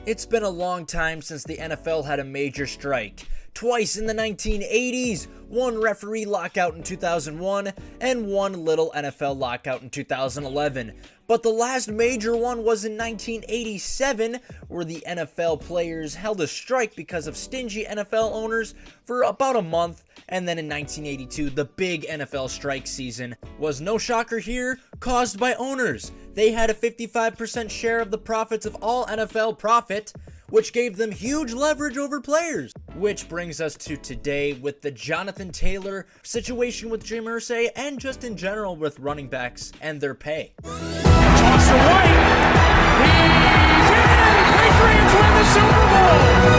It's been a long time since the NFL had a major strike. Twice in the 1980s, one referee lockout in 2001, and one little NFL lockout in 2011. But the last major one was in 1987, where the NFL players held a strike because of stingy NFL owners for about a month. And then in 1982, the big NFL strike season was, no shocker here, caused by owners. They had a 55% share of the profits of all NFL profit, which gave them huge leverage over players. Which brings us to today with the Jonathan Taylor situation with Jim Irsay, and just in general with running backs and their pay. Toss to White. He's in! Patriots win the Super Bowl!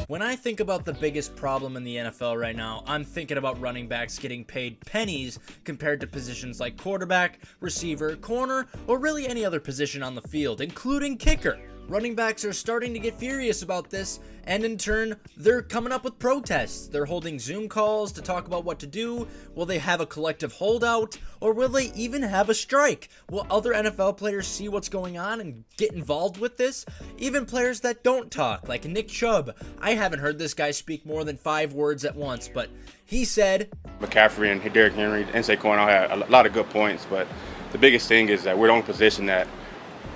When I think about the biggest problem in the NFL right now, I'm thinking about running backs getting paid pennies compared to positions like quarterback, receiver, corner, or really any other position on the field, including kicker. Running backs are starting to get furious about this, and in turn, they're coming up with protests. They're holding Zoom calls to talk about what to do. Will they have a collective holdout, or will they even have a strike? Will other NFL players see what's going on and get involved with this? Even players that don't talk, like Nick Chubb. I haven't heard this guy speak more than 5 words at once, but he said, McCaffrey and Derrick Henry and Saquon all had a lot of good points, but the biggest thing is that we're in a position that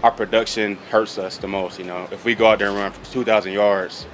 our production hurts us the most. You know, if we go out there and run for 2,000 yards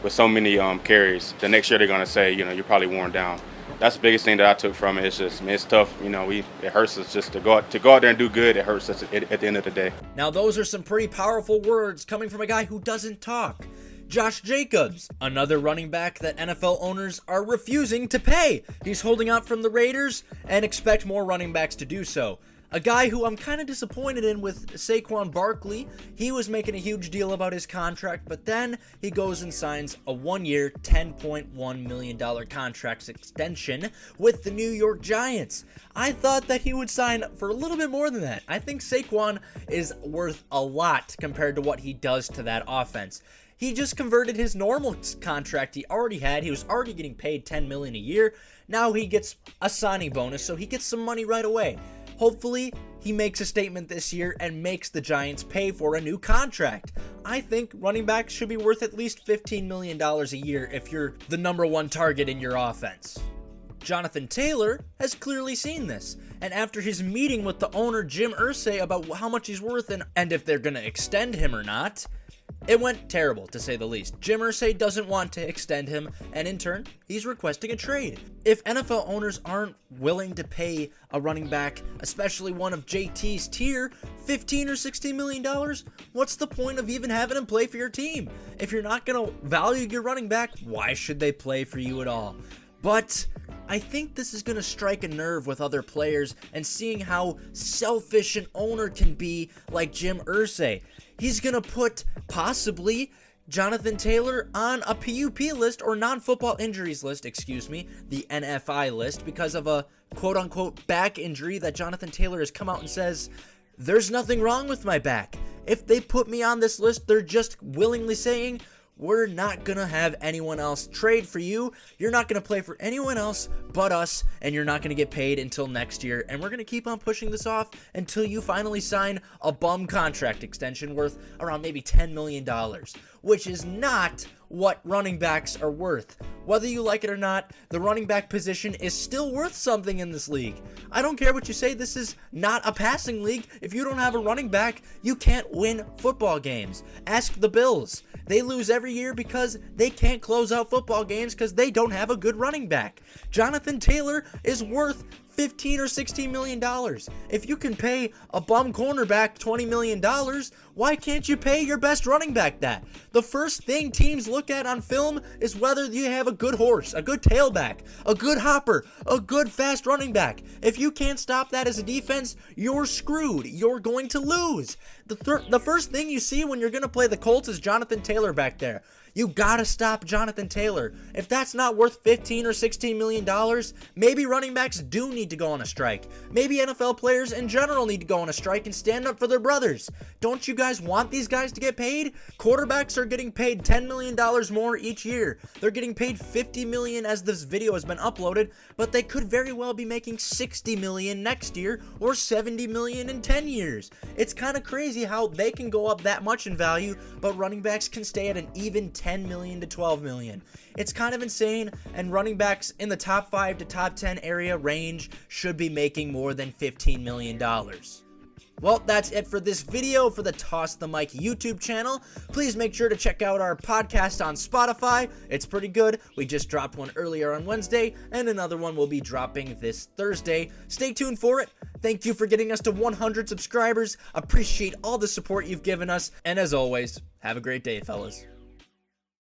with so many carries, the next year they're going to say, you know, you're probably worn down. That's the biggest thing that I took from it. It's just, it's tough. You know, it hurts us just to go out there and do good. It hurts us at the end of the day. Now, those are some pretty powerful words coming from a guy who doesn't talk. Josh Jacobs, another running back that NFL owners are refusing to pay. He's holding out from the Raiders and expect more running backs to do so. A guy who I'm kind of disappointed in with Saquon Barkley. He was making a huge deal about his contract, but then he goes and signs a 1-year, $10.1 million contract extension with the New York Giants. I thought that he would sign for a little bit more than that. I think Saquon is worth a lot compared to what he does to that offense. He just converted his normal contract he already had. He was already getting paid $10 million a year. Now he gets a signing bonus, so he gets some money right away. Hopefully, he makes a statement this year and makes the Giants pay for a new contract. I think running backs should be worth at least $15 million a year if you're the number one target in your offense. Jonathan Taylor has clearly seen this, and after his meeting with the owner Jim Irsay about how much he's worth and if they're going to extend him or not, it went terrible, to say the least. Jim Irsay doesn't want to extend him, and in turn, he's requesting a trade. If NFL owners aren't willing to pay a running back, especially one of JT's tier, $15 or $16 million, what's the point of even having him play for your team? If you're not going to value your running back, why should they play for you at all? But I think this is going to strike a nerve with other players, and seeing how selfish an owner can be like Jim Irsay. He's going to put, possibly, Jonathan Taylor on a PUP list, or non-football injuries list, the NFI list, because of a quote-unquote back injury that Jonathan Taylor has come out and says, there's nothing wrong with my back. If they put me on this list, they're just willingly saying, we're not going to have anyone else trade for you. You're not going to play for anyone else but us, and you're not going to get paid until next year. And we're going to keep on pushing this off until you finally sign a bum contract extension worth around maybe $10 million, which is not what running backs are worth. Whether you like it or not, the running back position is still worth something in this league. I don't care what you say, this is not a passing league. If you don't have a running back, you can't win football games. Ask the Bills. They lose every year because they can't close out football games because they don't have a good running back. Jonathan Taylor is worth $15 or $16 million. If you can pay a bum cornerback $20 million, why can't you pay your best running back that? The first thing teams look at on film is whether you have a good horse, a good tailback, a good hopper, a good fast running back. If you can't stop that as a defense, you're screwed. You're going to lose. The first thing you see when you're going to play the Colts is Jonathan Taylor back there. You gotta stop Jonathan Taylor. If that's not worth $15 or $16 million, maybe running backs do need to go on a strike. Maybe NFL players in general need to go on a strike and stand up for their brothers. Don't you guys want these guys to get paid? Quarterbacks are getting paid $10 million more each year. They're getting paid $50 million as this video has been uploaded, but they could very well be making $60 million next year or $70 million in 10 years. It's kind of crazy crazy how they can go up that much in value, but running backs can stay at an even 10 million to 12 million. It's kind of insane, and running backs in the top 5 to top 10 area range should be making more than $15 million. Well, that's it for this video for the Toss the Mic YouTube channel. Please make sure to check out our podcast on Spotify. It's pretty good. We just dropped one earlier on Wednesday, and another one will be dropping this Thursday. Stay tuned for it. Thank you for getting us to 100 subscribers. Appreciate all the support you've given us. And as always, have a great day, fellas.